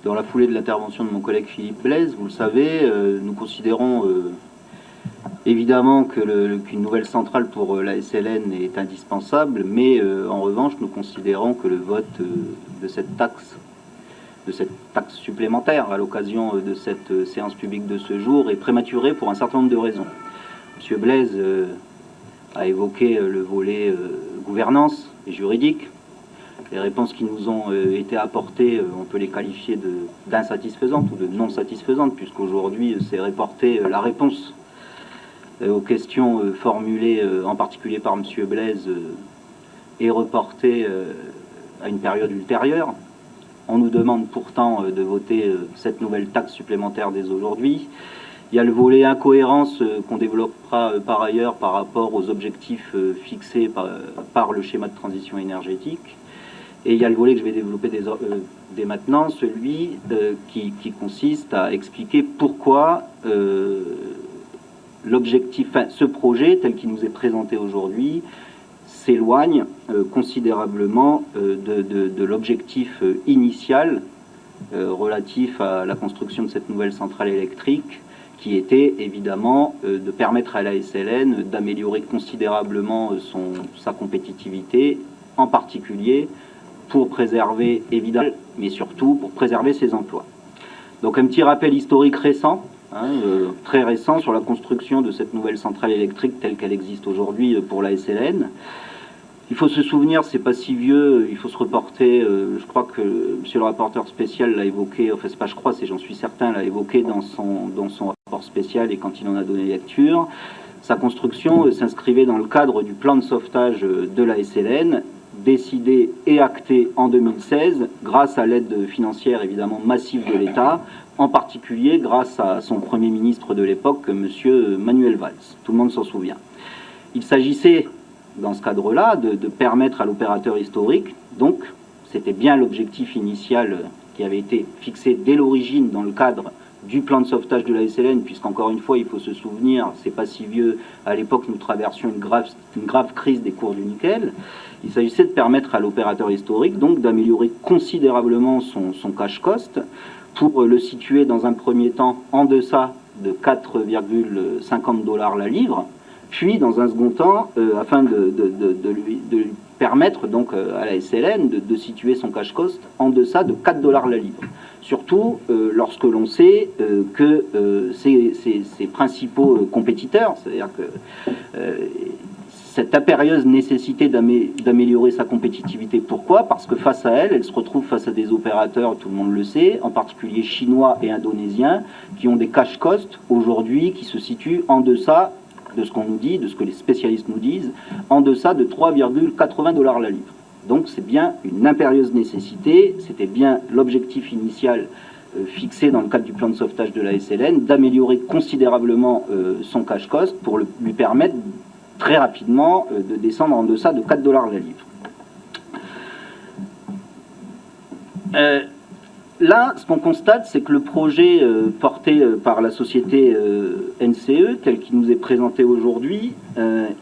Dans la foulée de l'intervention de mon collègue Philippe Blaise, vous le savez, nous considérons évidemment qu'une nouvelle centrale pour la SLN est indispensable, mais en revanche, nous considérons que le vote de cette taxe supplémentaire à l'occasion de cette séance publique de ce jour est prématuré pour un certain nombre de raisons. M. Blaise a évoqué le volet gouvernance et juridique. Les réponses qui nous ont été apportées, on peut les qualifier d'insatisfaisantes ou de non satisfaisantes, puisqu'aujourd'hui c'est reporté la réponse aux questions formulées en particulier par M. Blaise est reportée à une période ultérieure. On nous demande pourtant de voter cette nouvelle taxe supplémentaire dès aujourd'hui. Il y a le volet incohérence qu'on développera par ailleurs par rapport aux objectifs fixés par le schéma de transition énergétique. Et il y a le volet que je vais développer dès maintenant, celui qui consiste à expliquer pourquoi ce projet, tel qu'il nous est présenté aujourd'hui, s'éloigne considérablement de l'objectif initial relatif à la construction de cette nouvelle centrale électrique, qui était évidemment de permettre à la SLN d'améliorer considérablement sa compétitivité, en particulier pour préserver, évidemment, mais surtout pour préserver ses emplois. Donc un petit rappel historique récent, très récent, sur la construction de cette nouvelle centrale électrique telle qu'elle existe aujourd'hui pour la SLN. Il faut se souvenir, c'est pas si vieux, il faut se reporter, je crois que monsieur le rapporteur spécial l'a évoqué, enfin c'est pas je crois, c'est j'en suis certain, l'a évoqué dans son rapport spécial et quand il en a donné lecture. Sa construction s'inscrivait dans le cadre du plan de sauvetage de la SLN, décidé et acté en 2016 grâce à l'aide financière évidemment massive de l'État, en particulier grâce à son Premier ministre de l'époque, M. Manuel Valls. Tout le monde s'en souvient. Il s'agissait, dans ce cadre-là, de permettre à l'opérateur historique, donc c'était bien l'objectif initial qui avait été fixé dès l'origine dans le cadre du plan de sauvetage de la SLN, puisqu'encore une fois, il faut se souvenir, c'est pas si vieux, à l'époque nous traversions une grave crise des cours du nickel. Il s'agissait de permettre à l'opérateur historique donc d'améliorer considérablement son cash cost pour le situer dans un premier temps en deçà de 4,50 $ la livre, puis dans un second temps, afin de lui permettre donc à la SLN de situer son cash cost en deçà de 4 $ la livre. Surtout lorsque l'on sait que ses principaux compétiteurs, c'est-à-dire que cette impérieuse nécessité d'améliorer sa compétitivité. Pourquoi? Parce que face à elle, elle se retrouve face à des opérateurs, tout le monde le sait, en particulier chinois et indonésiens, qui ont des cash costs aujourd'hui qui se situent en deçà de ce qu'on nous dit, de ce que les spécialistes nous disent, en deçà de 3,80 $ la livre. Donc c'est bien une impérieuse nécessité, c'était bien l'objectif initial fixé dans le cadre du plan de sauvetage de la SLN, d'améliorer considérablement son cash cost pour lui permettre très rapidement de descendre en deçà de 4 $ la livre. Là, ce qu'on constate, c'est que le projet porté par la société NCE, tel qu'il nous est présenté aujourd'hui,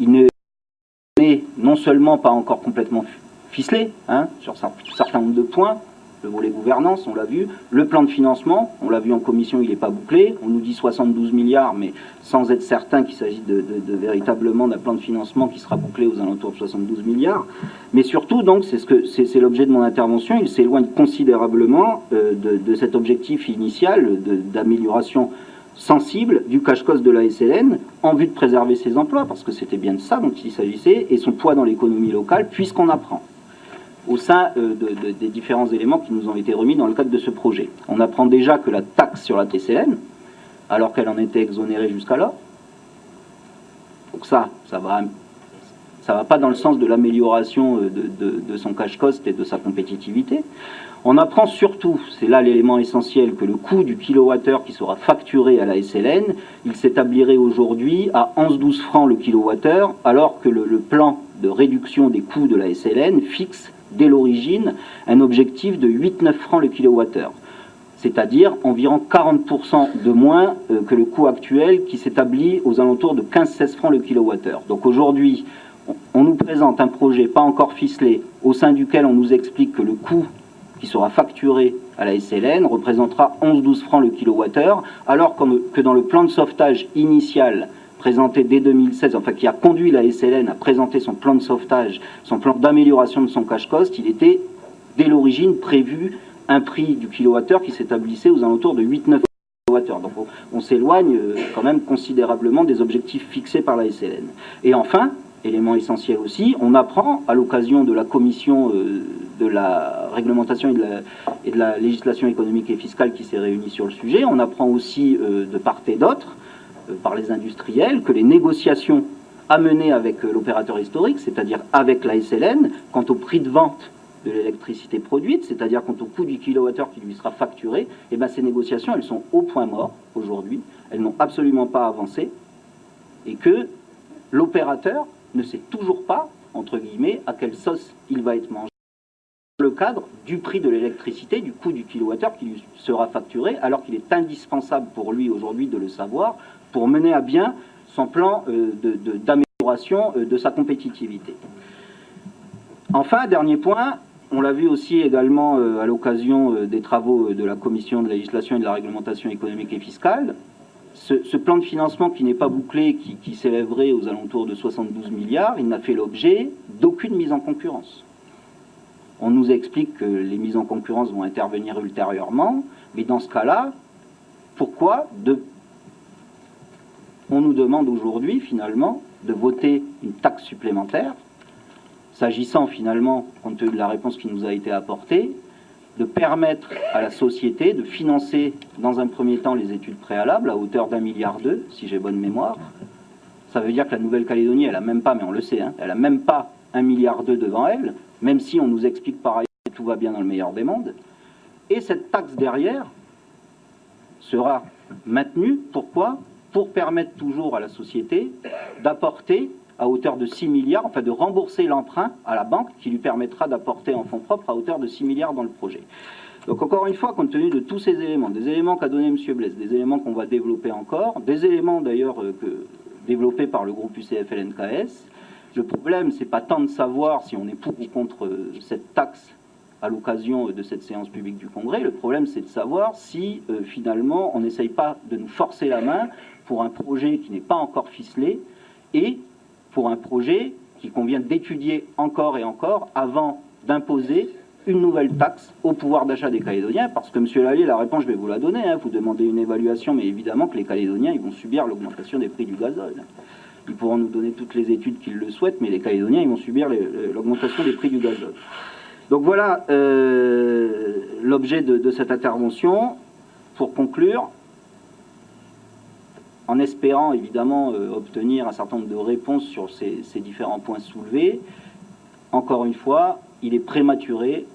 il n'est non seulement pas encore complètement ficelé sur un certain nombre de points, le volet gouvernance, on l'a vu, le plan de financement, on l'a vu en commission, il n'est pas bouclé, on nous dit 72 milliards, mais sans être certain qu'il s'agit de véritablement d'un plan de financement qui sera bouclé aux alentours de 72 milliards, mais surtout, donc, c'est l'objet de mon intervention, il s'éloigne considérablement de cet objectif initial d'amélioration sensible du cash cost de la SLN en vue de préserver ses emplois, parce que c'était bien de ça dont il s'agissait, et son poids dans l'économie locale, puisqu'on apprend au sein des différents éléments qui nous ont été remis dans le cadre de ce projet. On apprend déjà que la taxe sur la SLN, alors qu'elle en était exonérée jusqu'alors, donc ça va pas dans le sens de l'amélioration de son cash cost et de sa compétitivité. On apprend surtout, c'est là l'élément essentiel, que le coût du kilowattheure qui sera facturé à la SLN, il s'établirait aujourd'hui à 11-12 francs le kilowattheure, alors que le plan de réduction des coûts de la SLN fixe dès l'origine un objectif de 8-9 francs le kilowattheure, c'est-à-dire environ 40% de moins que le coût actuel qui s'établit aux alentours de 15-16 francs le kilowattheure. Donc aujourd'hui, on nous présente un projet pas encore ficelé, au sein duquel on nous explique que le coût qui sera facturé à la SLN représentera 11-12 francs le kilowattheure, alors que dans le plan de sauvetage initial présenté dès 2016, enfin qui a conduit la SLN à présenter son plan de sauvetage, son plan d'amélioration de son cash cost, il était dès l'origine prévu un prix du kilowattheure qui s'établissait aux alentours de 8-9 kWh. Donc on s'éloigne quand même considérablement des objectifs fixés par la SLN. Et enfin, élément essentiel aussi, on apprend à l'occasion de la commission de la réglementation et de la législation économique et fiscale qui s'est réunie sur le sujet, on apprend aussi de part et d'autre, par les industriels, que les négociations à mener avec l'opérateur historique, c'est-à-dire avec la SLN, quant au prix de vente de l'électricité produite, c'est-à-dire quant au coût du kilowattheure qui lui sera facturé, et bien ces négociations, elles sont au point mort aujourd'hui, elles n'ont absolument pas avancé, et que l'opérateur ne sait toujours pas, entre guillemets, à quelle sauce il va être mangé dans le cadre du prix de l'électricité, du coût du kilowattheure qui lui sera facturé, alors qu'il est indispensable pour lui aujourd'hui de le savoir pour mener à bien son plan d'amélioration de sa compétitivité. Enfin, dernier point, on l'a vu aussi également à l'occasion des travaux de la Commission de législation et de la réglementation économique et fiscale, ce plan de financement qui n'est pas bouclé, qui s'élèverait aux alentours de 72 milliards, il n'a fait l'objet d'aucune mise en concurrence. On nous explique que les mises en concurrence vont intervenir ultérieurement, mais dans ce cas-là, pourquoi on nous demande aujourd'hui, finalement, de voter une taxe supplémentaire, s'agissant finalement, compte tenu de la réponse qui nous a été apportée, de permettre à la société de financer dans un premier temps les études préalables à hauteur d'1,2 milliard, si j'ai bonne mémoire. Ça veut dire que la Nouvelle-Calédonie, elle n'a même pas, mais on le sait, hein, elle n'a même pas 1,2 milliard devant elle, même si on nous explique par ailleurs que tout va bien dans le meilleur des mondes. Et cette taxe derrière sera maintenue, pourquoi ? Pour permettre toujours à la société d'apporter à hauteur de 6 milliards, enfin de rembourser l'emprunt à la banque qui lui permettra d'apporter en fonds propres à hauteur de 6 milliards dans le projet. Donc encore une fois, compte tenu de tous ces éléments, des éléments qu'a donné M. Blaise, des éléments qu'on va développer encore, des éléments d'ailleurs développés par le groupe UCF-LNKS, le problème, c'est pas tant de savoir si on est pour ou contre cette taxe à l'occasion de cette séance publique du Congrès, le problème c'est de savoir si finalement on n'essaye pas de nous forcer la main pour un projet qui n'est pas encore ficelé et pour un projet qu'il convient d'étudier encore et encore avant d'imposer une nouvelle taxe au pouvoir d'achat des Calédoniens, parce que M. Lallier, la réponse je vais vous la donner, hein, vous demandez une évaluation, mais évidemment que les Calédoniens ils vont subir l'augmentation des prix du gazole. Ils pourront nous donner toutes les études qu'ils le souhaitent, mais les Calédoniens ils vont subir l'augmentation des prix du gazole. Donc voilà l'objet de cette intervention. Pour conclure, en espérant évidemment obtenir un certain nombre de réponses sur ces différents points soulevés, encore une fois, il est prématuré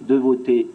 de voter